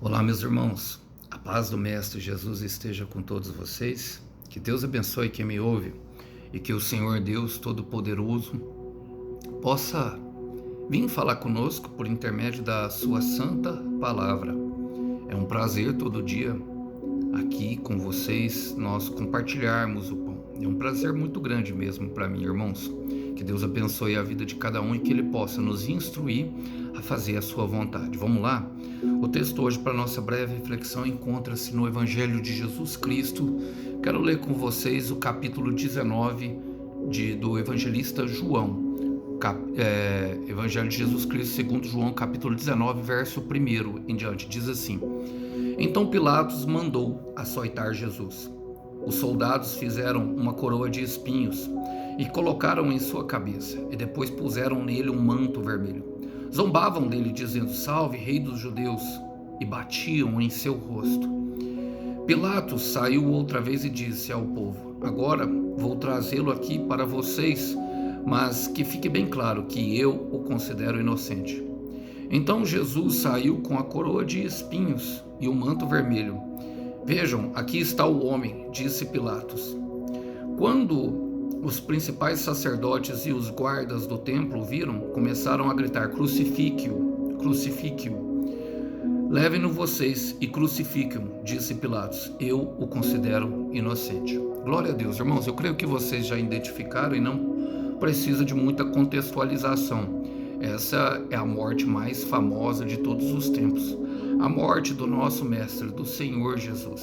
Olá, meus irmãos. A paz do Mestre Jesus esteja com todos vocês. Que Deus abençoe quem me ouve e que o Senhor Deus Todo-Poderoso possa vir falar conosco por intermédio da sua santa palavra. É um prazer todo dia aqui com vocês nós compartilharmos o pão. É um prazer muito grande mesmo para mim, irmãos. Que Deus abençoe a vida de cada um e que Ele possa nos instruir a fazer a sua vontade. Vamos lá? O texto hoje para nossa breve reflexão encontra-se no Evangelho de Jesus Cristo. Quero ler com vocês o capítulo 19 do evangelista João. Evangelho de Jesus Cristo segundo João, capítulo 19, verso 1 em diante. Diz assim: Então Pilatos mandou açoitar Jesus. Os soldados fizeram uma coroa de espinhos e colocaram em sua cabeça, e depois puseram nele um manto vermelho. Zombavam dele, dizendo: Salve, Rei dos Judeus, e batiam em seu rosto. Pilatos saiu outra vez e disse ao povo: Agora vou trazê-lo aqui para vocês, mas que fique bem claro que eu o considero inocente. Então Jesus saiu com a coroa de espinhos e o manto vermelho. Vejam, aqui está o homem, disse Pilatos. Quando os principais sacerdotes e os guardas do templo o viram, começaram a gritar: Crucifique-o, crucifique-o. Levem-no vocês e crucifiquem-o, disse Pilatos. Eu o considero inocente. Glória a Deus. Irmãos, eu creio que vocês já identificaram e não precisa de muita contextualização. Essa é a morte mais famosa de todos os tempos. A morte do nosso Mestre, do Senhor Jesus,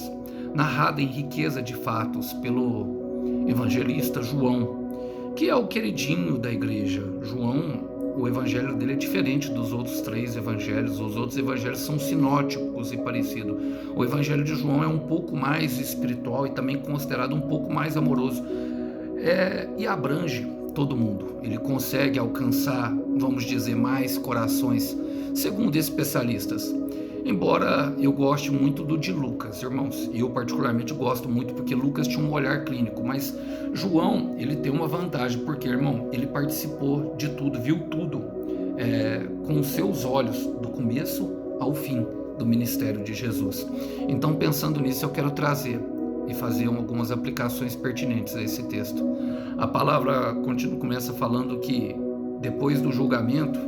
narrada em riqueza de fatos pelo evangelista João, que é o queridinho da igreja. João, o evangelho dele é diferente dos outros três evangelhos. Os outros evangelhos são sinóticos e parecidos. O evangelho de João é um pouco mais espiritual e também considerado um pouco mais amoroso. E abrange todo mundo. Ele consegue alcançar, vamos dizer, mais corações, segundo especialistas. Embora eu goste muito do de Lucas, irmãos, eu particularmente gosto muito porque Lucas tinha um olhar clínico, mas João, ele tem uma vantagem, porque, irmão, ele participou de tudo, viu tudo com os seus olhos, do começo ao fim do ministério de Jesus. Então, pensando nisso, eu quero trazer e fazer algumas aplicações pertinentes a esse texto. A palavra começa falando que depois do julgamento,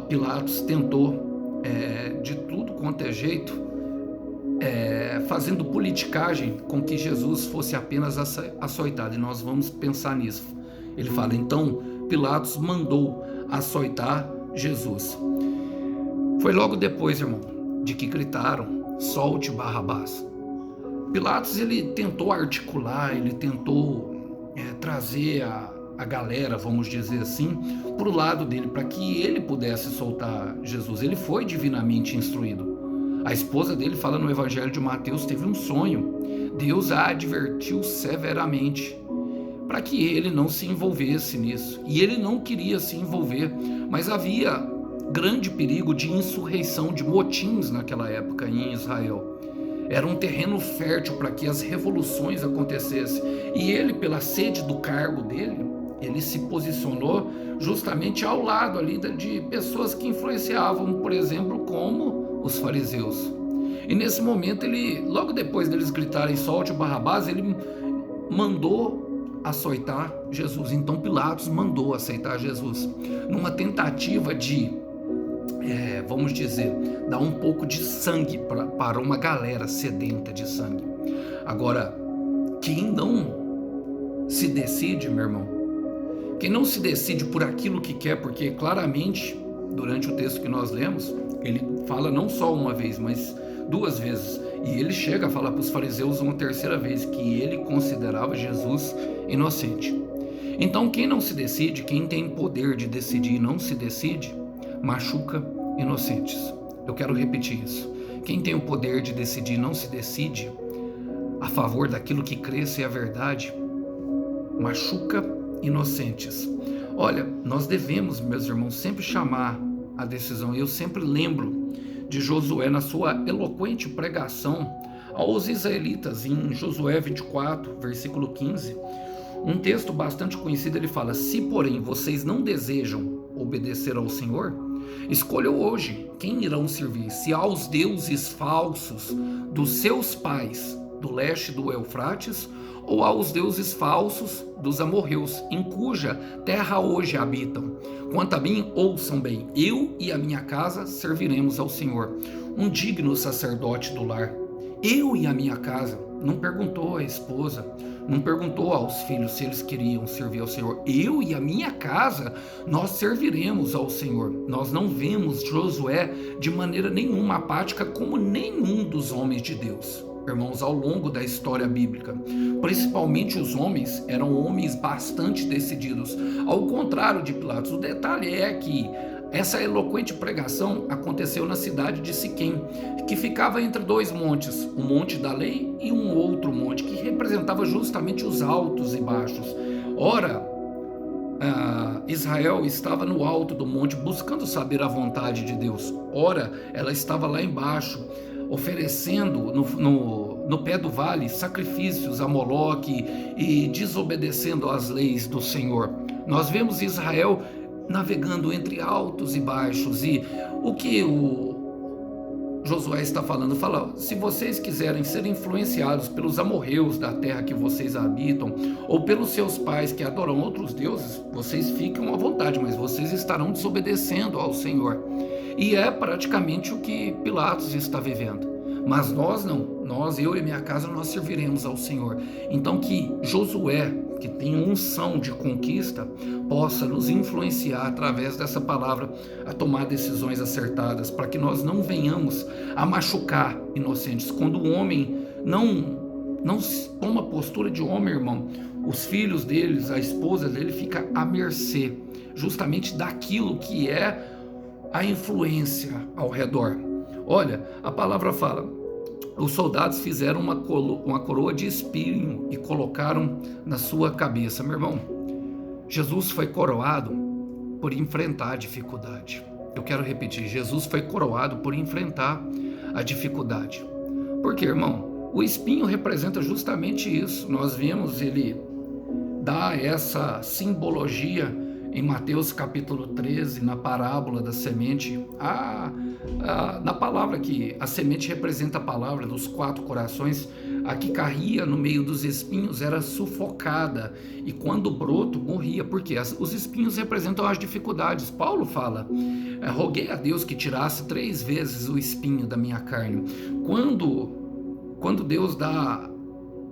Pilatos tentou de tudo quanto é jeito, fazendo politicagem com que Jesus fosse apenas açoitado, e nós vamos pensar nisso. Ele fala: então Pilatos mandou açoitar Jesus. Foi logo depois, irmão, de que gritaram: solte Barrabás. Pilatos, ele tentou articular, ele tentou trazer a galera, vamos dizer assim, para o lado dele, para que ele pudesse soltar Jesus. Ele foi divinamente instruído. A esposa dele fala no Evangelho de Mateus, teve um sonho. Deus a advertiu severamente para que ele não se envolvesse nisso. E ele não queria se envolver, mas havia grande perigo de insurreição, de motins naquela época em Israel. Era um terreno fértil para que as revoluções acontecessem. E ele, pela sede do cargo dele, ele se posicionou justamente ao lado ali de pessoas que influenciavam, por exemplo, como os fariseus. E nesse momento, logo depois deles gritarem solte o Barrabás, ele mandou açoitar Jesus. Então Pilatos mandou aceitar Jesus, numa tentativa de, vamos dizer, dar um pouco de sangue para uma galera sedenta de sangue. Agora, quem não se decide, meu irmão, quem não se decide por aquilo que quer, porque claramente, durante o texto que nós lemos, ele fala não só uma vez, mas duas vezes. E ele chega a falar para os fariseus uma terceira vez que ele considerava Jesus inocente. Então, quem não se decide, quem tem poder de decidir e não se decide, machuca inocentes. Eu quero repetir isso. Quem tem o poder de decidir e não se decide a favor daquilo que crê ser a verdade, machuca inocentes. Olha, nós devemos, meus irmãos, sempre chamar a decisão. Eu sempre lembro de Josué na sua eloquente pregação aos israelitas em Josué 24, versículo 15. Um texto bastante conhecido, ele fala: se porém vocês não desejam obedecer ao Senhor, Escolham hoje quem irão servir, se aos deuses falsos dos seus pais do leste do Eufrates, ou aos deuses falsos dos amorreus, em cuja terra hoje habitam. Quanto a mim, ouçam bem, eu e a minha casa serviremos ao Senhor. Um digno sacerdote do lar. Eu e a minha casa. Não perguntou à esposa, não perguntou aos filhos se eles queriam servir ao Senhor. Eu e a minha casa, nós serviremos ao Senhor. Nós não vemos Josué de maneira nenhuma apática, como nenhum dos homens de Deus. Irmãos, ao longo da história bíblica, principalmente os homens, eram homens bastante decididos. Ao contrário de Pilatos, o detalhe é que essa eloquente pregação aconteceu na cidade de Siquém, que ficava entre dois montes, o monte da lei e um outro monte, que representava justamente os altos e baixos. Ora, Israel estava no alto do monte buscando saber a vontade de Deus. Ora, ela estava lá embaixo, oferecendo no pé do vale sacrifícios a Moloque e desobedecendo às leis do Senhor. Nós vemos Israel navegando entre altos e baixos, e o que o Josué está falando? Fala, se vocês quiserem ser influenciados pelos amorreus da terra que vocês habitam, ou pelos seus pais que adoram outros deuses, vocês fiquem à vontade, mas vocês estarão desobedecendo ao Senhor. E é praticamente o que Pilatos está vivendo. Mas nós não, eu e minha casa, nós serviremos ao Senhor. Então que Josué, que tem unção de conquista, possa nos influenciar através dessa palavra a tomar decisões acertadas, para que nós não venhamos a machucar inocentes. Quando o homem não toma postura de homem, irmão, os filhos deles, a esposa dele fica à mercê justamente daquilo que é a influência ao redor. Olha, a palavra fala, os soldados fizeram uma coroa de espinho e colocaram na sua cabeça. Meu irmão, Jesus foi coroado por enfrentar a dificuldade. Eu quero repetir, Jesus foi coroado por enfrentar a dificuldade. Porque, irmão, o espinho representa justamente isso. Nós vemos ele dar essa simbologia em Mateus capítulo 13, na parábola da semente, na palavra que a semente representa a palavra dos 4 corações, a que caía no meio dos espinhos era sufocada, e quando o broto morria, porque os espinhos representam as dificuldades. Paulo fala, roguei a Deus que tirasse 3 vezes o espinho da minha carne. Quando Deus dá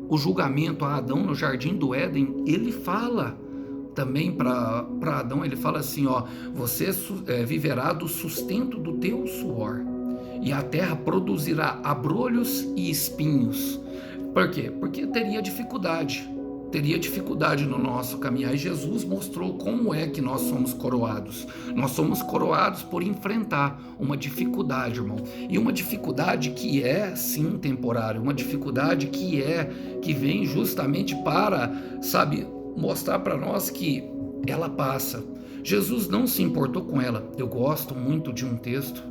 o julgamento a Adão no jardim do Éden, ele fala também para Adão, ele fala assim, você viverá do sustento do teu suor, e a terra produzirá abrolhos e espinhos. Por quê? Porque teria dificuldade no nosso caminhar, e Jesus mostrou como é que nós somos coroados. Nós somos coroados por enfrentar uma dificuldade, irmão, e uma dificuldade que é sim temporária, uma dificuldade que vem justamente para, mostrar para nós que ela passa. Jesus não se importou com ela. Eu gosto muito de um texto.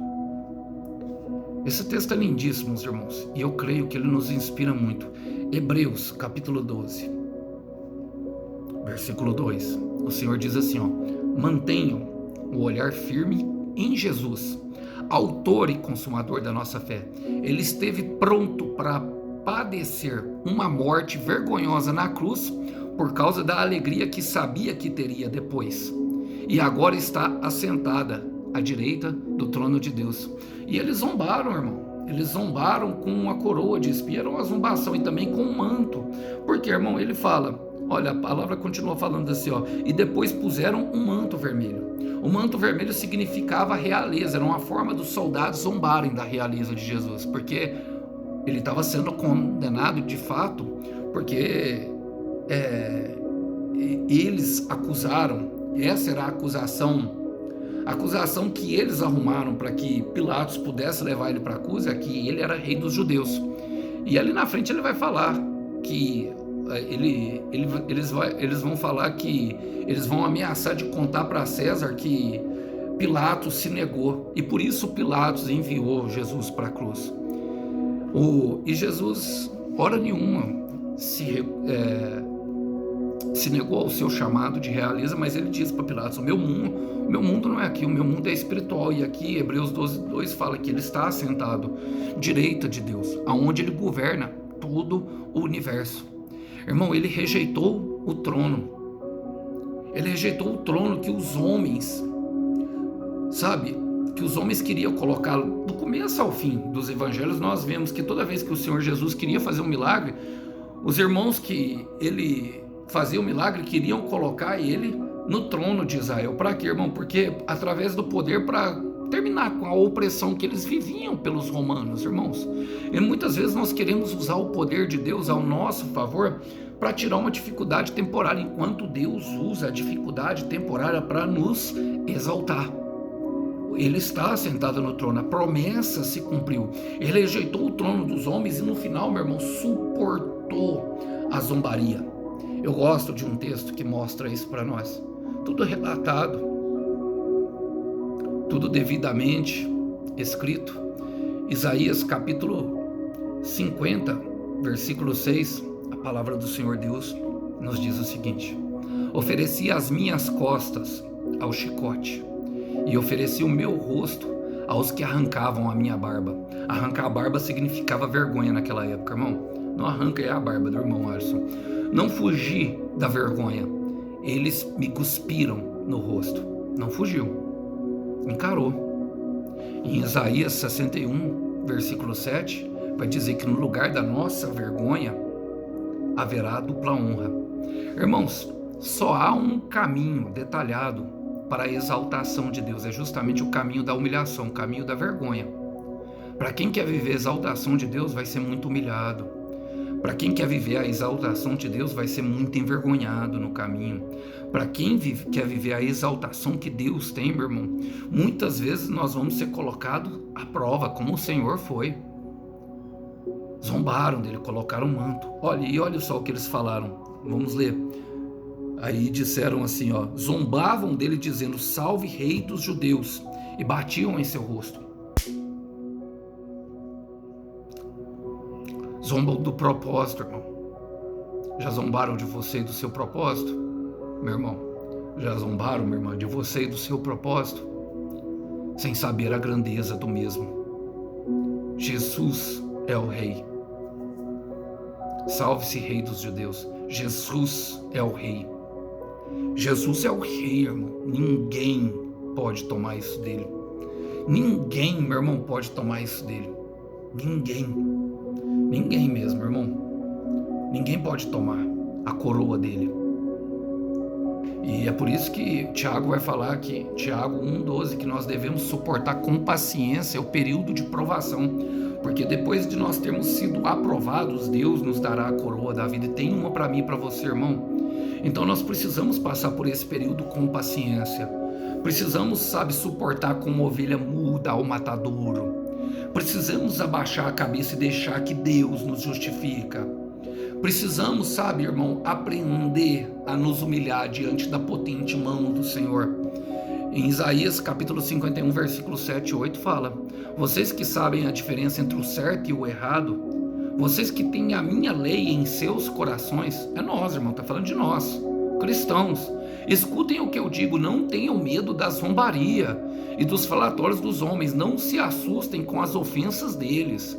Esse texto é lindíssimo, meus irmãos, e eu creio que ele nos inspira muito. Hebreus, capítulo 12, versículo 2. O Senhor diz assim, mantenham o olhar firme em Jesus, autor e consumador da nossa fé. Ele esteve pronto para padecer uma morte vergonhosa na cruz, por causa da alegria que sabia que teria depois. E agora está assentada à direita do trono de Deus. E eles zombaram, irmão. Eles zombaram com uma coroa de espinho, era uma zombação, e também com um manto. Porque, irmão, ele fala, olha, a palavra continua falando assim, e depois puseram um manto vermelho. O manto vermelho significava realeza, era uma forma dos soldados zombarem da realeza de Jesus, porque ele estava sendo condenado de fato, porque eles acusaram, essa era a acusação que eles arrumaram para que Pilatos pudesse levar ele para a cruz, é que ele era rei dos judeus. E ali na frente ele vai falar que eles vão falar que eles vão ameaçar de contar para César que Pilatos se negou, e por isso Pilatos enviou Jesus para a cruz. E Jesus, hora nenhuma, se negou ao seu chamado de realeza, mas ele diz para Pilatos: o meu mundo não é aqui, o meu mundo é espiritual. E aqui Hebreus 12:2 fala que ele está assentado à direita de Deus, aonde ele governa todo o universo. Irmão, ele rejeitou o trono. Ele rejeitou o trono que os homens, que os homens queriam colocar. Do começo ao fim dos evangelhos, nós vemos que toda vez que o Senhor Jesus queria fazer um milagre, os irmãos que ele fazia o milagre queriam colocar ele no trono de Israel. Para quê, irmão? Porque através do poder, para terminar com a opressão que eles viviam pelos romanos, irmãos. E muitas vezes nós queremos usar o poder de Deus ao nosso favor para tirar uma dificuldade temporária, enquanto Deus usa a dificuldade temporária para nos exaltar. Ele está sentado no trono, a promessa se cumpriu. Ele rejeitou o trono dos homens e no final, meu irmão, suportou a zombaria. Eu gosto de um texto que mostra isso para nós. Tudo relatado, tudo devidamente escrito. Isaías capítulo 50, versículo 6, a palavra do Senhor Deus nos diz o seguinte: ofereci as minhas costas ao chicote e ofereci o meu rosto aos que arrancavam a minha barba. Arrancar a barba significava vergonha naquela época, irmão. Não arranca a barba do irmão Alisson. Não fugi da vergonha. Eles me cuspiram no rosto. Não fugiu. Encarou. Em Isaías 61, versículo 7, vai dizer que no lugar da nossa vergonha haverá dupla honra. Irmãos, só há um caminho detalhado para a exaltação de Deus. É justamente o caminho da humilhação, o caminho da vergonha. Para quem quer viver a exaltação de Deus, vai ser muito humilhado. Para quem quer viver a exaltação de Deus, vai ser muito envergonhado no caminho. Para quem quer viver a exaltação que Deus tem, meu irmão, muitas vezes nós vamos ser colocados à prova, como o Senhor foi. Zombaram dele, colocaram um manto. Olha só o que eles falaram. Vamos ler. Aí disseram assim, zombavam dele dizendo: salve rei dos judeus, e batiam em seu rosto. Zombam do propósito, irmão. Já zombaram de você e do seu propósito, meu irmão? Já zombaram, minha irmã, de você e do seu propósito, sem saber a grandeza do mesmo. Jesus é o rei. Salve-se, rei dos judeus. Jesus é o rei. Jesus é o rei, irmão. Ninguém pode tomar isso dele. Ninguém, meu irmão, pode tomar isso dele. Ninguém mesmo, irmão. Ninguém pode tomar a coroa dele. E é por isso que Tiago vai falar aqui, Tiago 1,12, que nós devemos suportar com paciência o período de provação. Porque depois de nós termos sido aprovados, Deus nos dará a coroa da vida. E tem uma para mim e para você, irmão. Então nós precisamos passar por esse período com paciência. Precisamos, suportar como ovelha muda ao matadouro. Precisamos abaixar a cabeça e deixar que Deus nos justifica. Precisamos, irmão, aprender a nos humilhar diante da potente mão do Senhor. Em Isaías capítulo 51, versículo 7 e 8 fala: vocês que sabem a diferença entre o certo e o errado, vocês que têm a minha lei em seus corações, é nós, irmão, está falando de nós, cristãos, escutem o que eu digo, não tenham medo da zombaria e dos falatórios dos homens, não se assustem com as ofensas deles.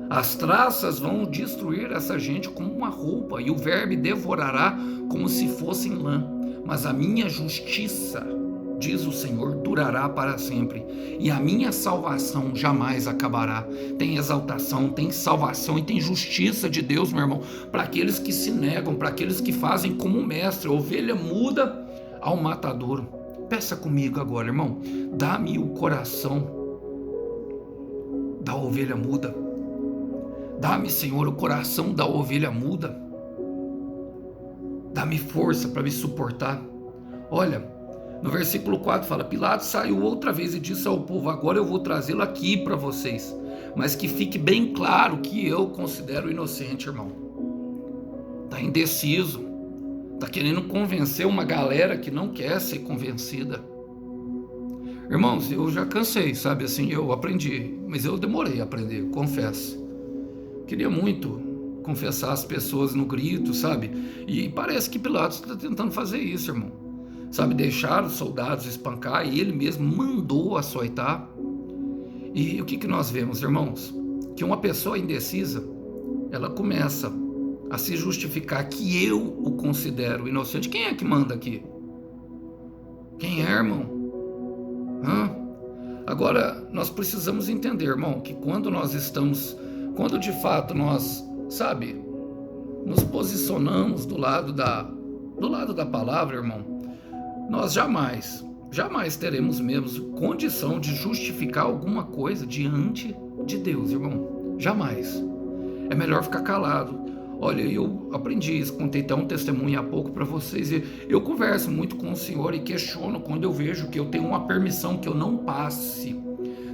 As traças vão destruir essa gente como uma roupa, e o verme devorará como se fossem lã, mas a minha justiça, diz o Senhor, durará para sempre, e a minha salvação jamais acabará. Tem exaltação, tem salvação e tem justiça de Deus, meu irmão, para aqueles que se negam, para aqueles que fazem como o mestre, a ovelha muda ao matadouro. Peça comigo agora, irmão, dá-me o coração da ovelha muda. Dá-me, Senhor, o coração da ovelha muda. Dá-me força para me suportar. Olha, no versículo 4 fala: Pilatos saiu outra vez e disse ao povo: agora eu vou trazê-lo aqui para vocês, mas que fique bem claro que eu considero inocente, irmão. Está indeciso, está querendo convencer uma galera que não quer ser convencida. Irmãos, eu já cansei, eu aprendi, mas eu demorei a aprender, confesso. Queria muito confessar as pessoas no grito, sabe? E parece que Pilatos está tentando fazer isso, irmão. Sabe, deixar os soldados espancar e ele mesmo mandou açoitar. E o que nós vemos, irmãos? Que uma pessoa indecisa, ela começa a se justificar que eu o considero inocente. Quem é que manda aqui? Quem é, irmão? Agora, nós precisamos entender, irmão, que quando de fato nós, sabe, nos posicionamos do lado da palavra, irmão, nós jamais teremos mesmo condição de justificar alguma coisa diante de Deus, irmão. Jamais. É melhor ficar calado. Olha, eu aprendi isso, contei até um testemunho há pouco para vocês. Eu converso muito com o Senhor e questiono quando eu vejo que eu tenho uma permissão que eu não passe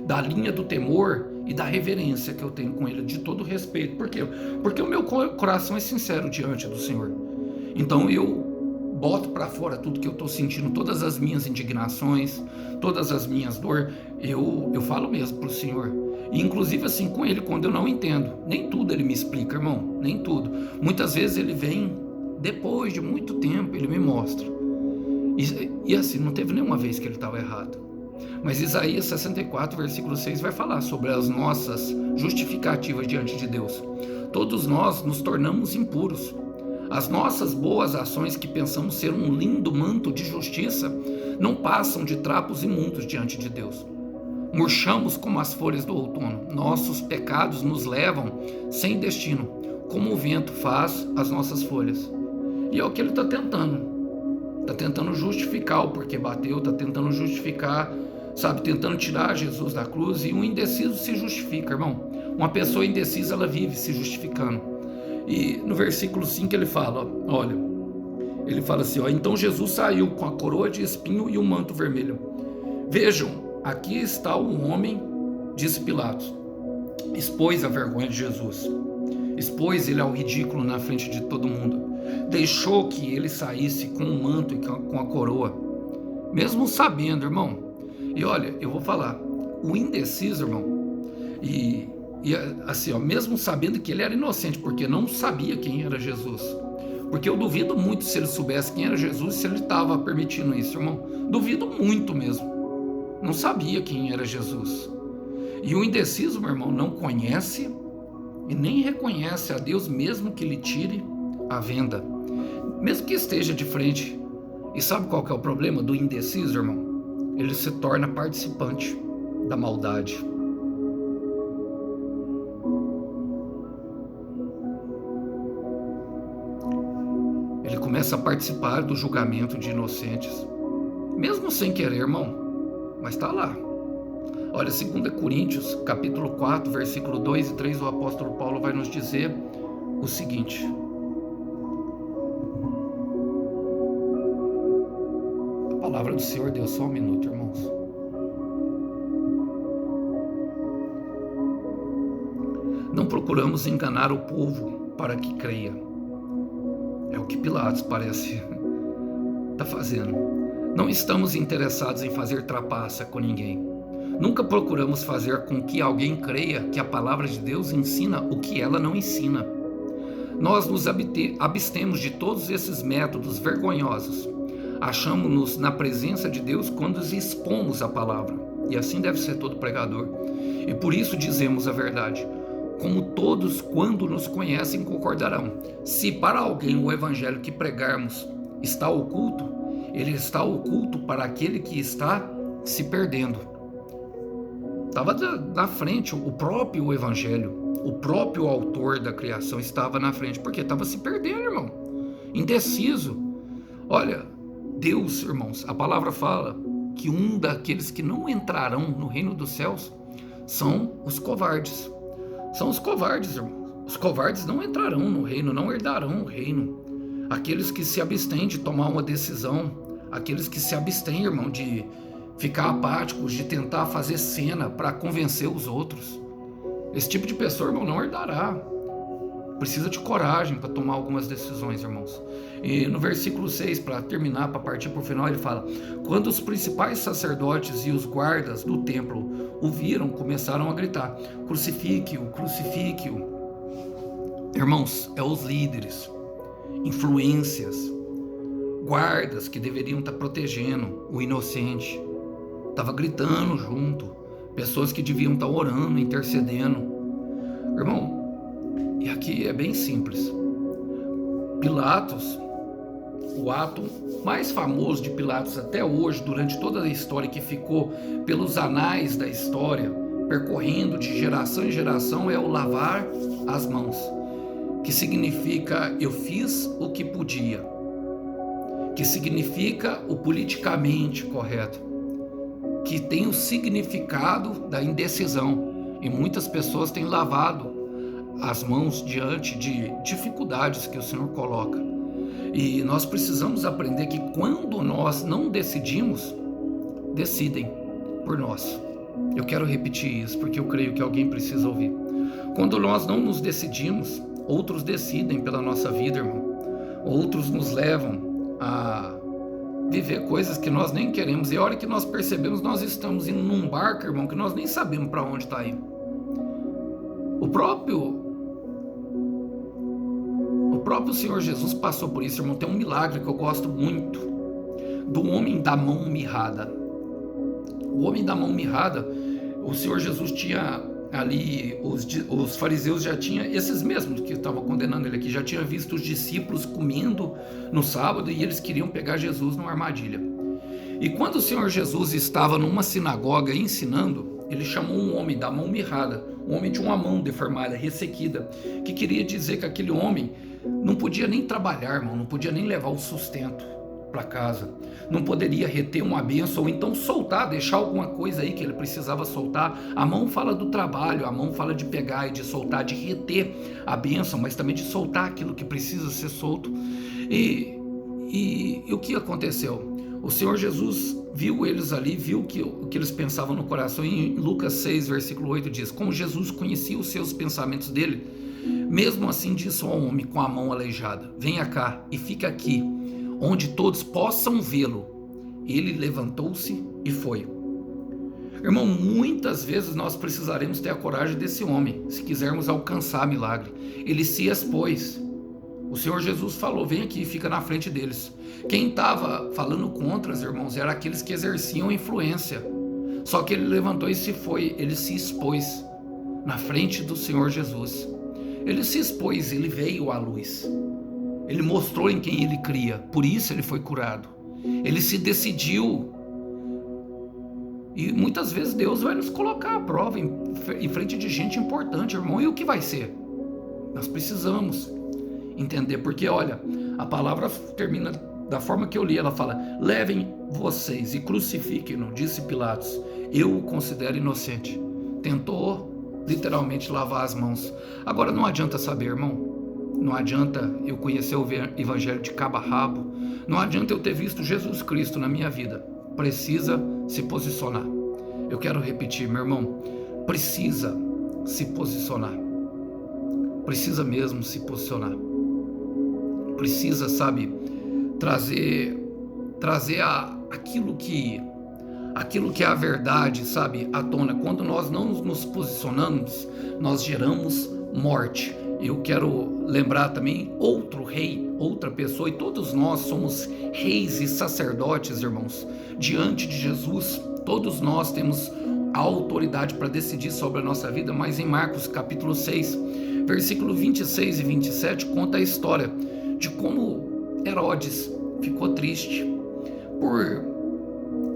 da linha do temor e da reverência que eu tenho com Ele, de todo respeito. Por quê? Porque o meu coração é sincero diante do Senhor. Então eu boto para fora tudo que eu estou sentindo, todas as minhas indignações, todas as minhas dores, eu falo mesmo para o Senhor. E inclusive assim com Ele, quando eu não entendo, nem tudo Ele me explica, irmão, nem tudo. Muitas vezes Ele vem, depois de muito tempo, Ele me mostra. E assim, não teve nenhuma vez que Ele estava errado. Mas Isaías 64, versículo 6 vai falar sobre as nossas justificativas diante de Deus. Todos nós nos tornamos impuros. As nossas boas ações, que pensamos ser um lindo manto de justiça, não passam de trapos imundos diante de Deus. Murchamos como as folhas do outono. Nossos pecados nos levam sem destino, como o vento faz as nossas folhas. E é o que ele está tentando. Está tentando justificar o porquê bateu, está tentando justificar, sabe, tentando tirar Jesus da cruz. E um indeciso se justifica, irmão. Uma pessoa indecisa, ela vive se justificando. E no versículo 5 ele fala, olha, ele fala assim, então Jesus saiu com a coroa de espinho e o manto vermelho. Vejam, aqui está o homem, disse Pilatos. Expôs a vergonha de Jesus. Expôs ele ao ridículo na frente de todo mundo. Deixou que ele saísse com o manto e com a coroa. Mesmo sabendo, irmão. E olha, eu vou falar. O indeciso, irmão. E assim, mesmo sabendo que ele era inocente, porque não sabia quem era Jesus. Porque eu duvido muito se ele soubesse quem era Jesus, se ele estava permitindo isso, irmão. Duvido muito mesmo. Não sabia quem era Jesus. E o indeciso, meu irmão, não conhece e nem reconhece a Deus, mesmo que lhe tire a venda. Mesmo que esteja de frente. E sabe qual que é o problema do indeciso, irmão? Ele se torna participante da maldade. Ele começa a participar do julgamento de inocentes, mesmo sem querer, irmão. Mas está lá. Olha, 2 Coríntios, capítulo 4, versículo 2 e 3, o apóstolo Paulo vai nos dizer o seguinte. A palavra do Senhor deu só um minuto, irmãos. Não procuramos enganar o povo para que creia. É o que Pilatos parece estar fazendo. Não estamos interessados em fazer trapaça com ninguém. Nunca procuramos fazer com que alguém creia que a palavra de Deus ensina o que ela não ensina. Nós nos abstemos de todos esses métodos vergonhosos. Achamos-nos na presença de Deus quando expomos a palavra. E assim deve ser todo pregador. E por isso dizemos a verdade. Como todos, quando nos conhecem, concordarão. Se para alguém o evangelho que pregarmos está oculto, ele está oculto para aquele que está se perdendo. Estava na frente, o próprio evangelho, o próprio autor da criação estava na frente, porque estava se perdendo, irmão. Indeciso. Olha, Deus, irmãos, a palavra fala que um daqueles que não entrarão no reino dos céus são os covardes. São os covardes, irmãos. Os covardes não entrarão no reino, não herdarão o reino. Aqueles que se abstêm de tomar uma decisão, aqueles que se abstêm, irmão, de ficar apáticos, de tentar fazer cena para convencer os outros. Esse tipo de pessoa, irmão, não herdará. Precisa de coragem para tomar algumas decisões, irmãos. E no versículo 6, para terminar, para partir para o final, ele fala: quando os principais sacerdotes e os guardas do templo o viram, começaram a gritar: crucifique-o, crucifique-o. Irmãos, é os líderes, influências, guardas que deveriam estar protegendo o inocente. Estava gritando junto, pessoas que deviam estar orando, intercedendo. Irmão, e aqui é bem simples. Pilatos, o ato mais famoso de Pilatos até hoje, durante toda a história, que ficou pelos anais da história, percorrendo de geração em geração, é o lavar as mãos, que significa eu fiz o que podia, que significa o politicamente correto, que tem o significado da indecisão, e muitas pessoas têm lavado as mãos diante de dificuldades que o Senhor coloca. E nós precisamos aprender que quando nós não decidimos, decidem por nós. Eu quero repetir isso porque eu creio que alguém precisa ouvir. Quando nós não nos decidimos, outros decidem pela nossa vida, irmão. Outros nos levam a viver coisas que nós nem queremos. E a hora que nós percebemos, nós estamos indo num barco, irmão, que nós nem sabemos para onde está indo. O próprio Senhor Jesus passou por isso, irmão. Tem um milagre que eu gosto muito, do homem da mão mirrada. O homem da mão mirrada, o Senhor Jesus tinha ali, os fariseus já tinham, esses mesmos que estavam condenando ele aqui, já tinham visto os discípulos comendo no sábado e eles queriam pegar Jesus numa armadilha. E quando o Senhor Jesus estava numa sinagoga ensinando, ele chamou um homem da mão mirrada, um homem de uma mão deformada, ressequida, que queria dizer que aquele homem não podia nem trabalhar, irmão, não podia nem levar o sustento para casa, não poderia reter uma bênção, ou então soltar, deixar alguma coisa aí que ele precisava soltar. A mão fala do trabalho, a mão fala de pegar e de soltar, de reter a bênção, mas também de soltar aquilo que precisa ser solto. E o que aconteceu? O Senhor Jesus viu eles ali, viu o que eles pensavam no coração. Em Lucas 6, versículo 8 diz: como Jesus conhecia os seus pensamentos dele, mesmo assim disse ao homem com a mão aleijada: venha cá e fica aqui, onde todos possam vê-lo. Ele levantou-se e foi. Irmão, muitas vezes nós precisaremos ter a coragem desse homem, se quisermos alcançar milagre. Ele se expôs. O Senhor Jesus falou: vem aqui e fica na frente deles. Quem estava falando contra, irmãos, eram aqueles que exerciam influência. Só que ele levantou e se foi, ele se expôs na frente do Senhor Jesus. Ele se expôs, ele veio à luz. Ele mostrou em quem ele cria, por isso ele foi curado. Ele se decidiu. E muitas vezes Deus vai nos colocar à prova em frente de gente importante, irmão. E o que vai ser? Nós precisamos entender, porque olha, a palavra termina da forma que eu li, ela fala: levem vocês e crucifiquem-no, disse Pilatos. Eu o considero inocente. Tentou literalmente lavar as mãos. Agora não adianta saber, irmão. Não adianta eu conhecer o evangelho de cabo a rabo. Não adianta eu ter visto Jesus Cristo na minha vida. Precisa se posicionar. Eu quero repetir, meu irmão, precisa se posicionar. Precisa mesmo se posicionar. Precisa, sabe, trazer aquilo que é a verdade, sabe, à tona. Quando nós não nos posicionamos, nós geramos morte. Eu quero lembrar também outro rei, outra pessoa, e todos nós somos reis e sacerdotes, irmãos, diante de Jesus. Todos nós temos a autoridade para decidir sobre a nossa vida, mas em Marcos capítulo 6, versículo 26 e 27, conta a história de como Herodes ficou triste por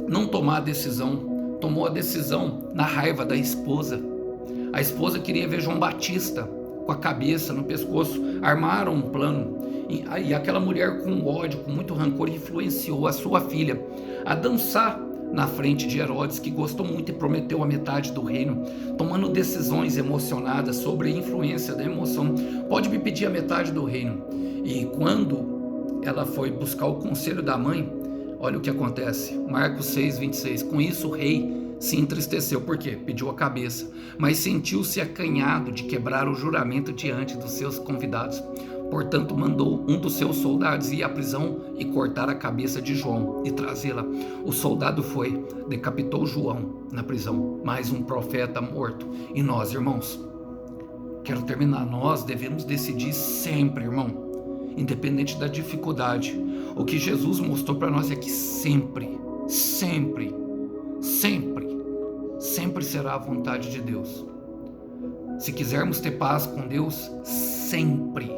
não tomar a decisão. Tomou a decisão na raiva da esposa. A esposa queria ver João Batista com a cabeça no pescoço. Armaram um plano e aquela mulher, com ódio, com muito rancor, influenciou a sua filha a dançar na frente de Herodes, que gostou muito e prometeu a metade do reino, tomando decisões emocionadas sobre a influência da emoção. Pode me pedir a metade do reino. E quando ela foi buscar o conselho da mãe, olha o que acontece. Marcos 6, 26. Com isso o rei se entristeceu. Por quê? Pediu a cabeça, mas sentiu-se acanhado de quebrar o juramento diante dos seus convidados. Portanto, mandou um dos seus soldados ir à prisão e cortar a cabeça de João e trazê-la. O soldado foi, decapitou João na prisão, mais um profeta morto. E nós, irmãos, quero terminar. Nós devemos decidir sempre, irmão, independente da dificuldade. O que Jesus mostrou para nós é que sempre será a vontade de Deus. Se quisermos ter paz com Deus, sempre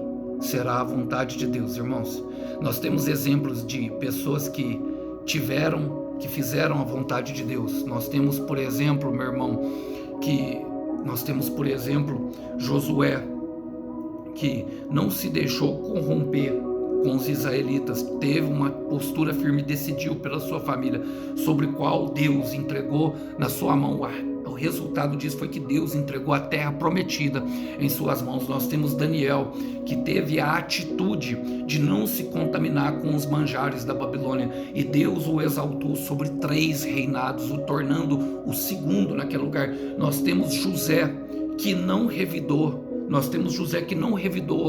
será a vontade de Deus, irmãos. Nós temos exemplos de pessoas que fizeram a vontade de Deus. Nós temos, por exemplo, meu irmão, Josué, que não se deixou corromper com os israelitas, teve uma postura firme e decidiu pela sua família, sobre qual Deus entregou na sua mão. O resultado disso foi que Deus entregou a terra prometida em suas mãos. Nós temos Daniel, que teve a atitude de não se contaminar com os manjares da Babilônia, e Deus o exaltou sobre 3 reinados, o tornando o segundo naquele lugar. Nós temos José, que não revidou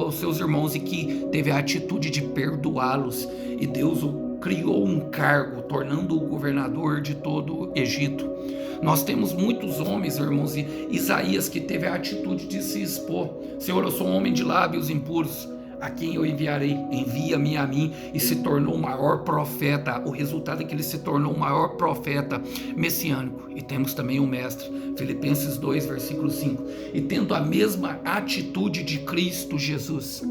aos seus irmãos e que teve a atitude de perdoá-los, e Deus o criou um cargo, tornando-o governador de todo o Egito. Nós temos muitos homens, irmãos, e Isaías, que teve a atitude de se expor. Senhor, eu sou um homem de lábios impuros, a quem eu enviarei? Envia-me a mim, e se tornou o maior profeta. O resultado é que ele se tornou o maior profeta messiânico. E temos também o mestre, Filipenses 2, versículo 5. E tendo a mesma atitude de Cristo Jesus,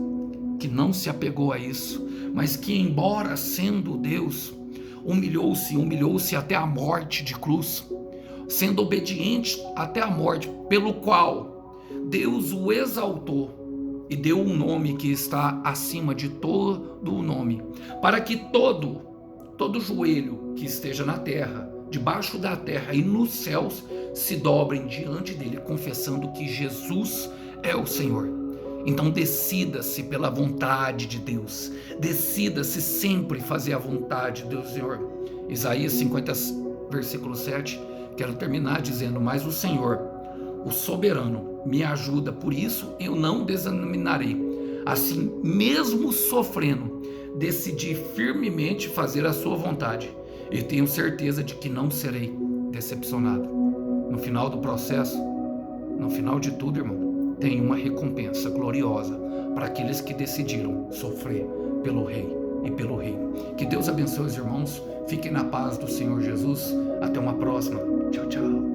que não se apegou a isso, mas que, embora sendo Deus, humilhou-se até a morte de cruz, sendo obediente até a morte, pelo qual Deus o exaltou e deu um nome que está acima de todo o nome, para que todo joelho que esteja na terra, debaixo da terra e nos céus, se dobrem diante dele, confessando que Jesus é o Senhor. Então decida-se pela vontade de Deus, decida-se sempre fazer a vontade do Senhor. Isaías 50, versículo 7, quero terminar dizendo: mas o Senhor, o soberano, me ajuda, por isso eu não desanimarei. Assim, mesmo sofrendo, decidi firmemente fazer a sua vontade, e tenho certeza de que não serei decepcionado. No final do processo, no final de tudo, irmão, tem uma recompensa gloriosa para aqueles que decidiram sofrer pelo Rei e pelo Reino. Que Deus abençoe os irmãos, fiquem na paz do Senhor Jesus. Até uma próxima. Tchau, tchau.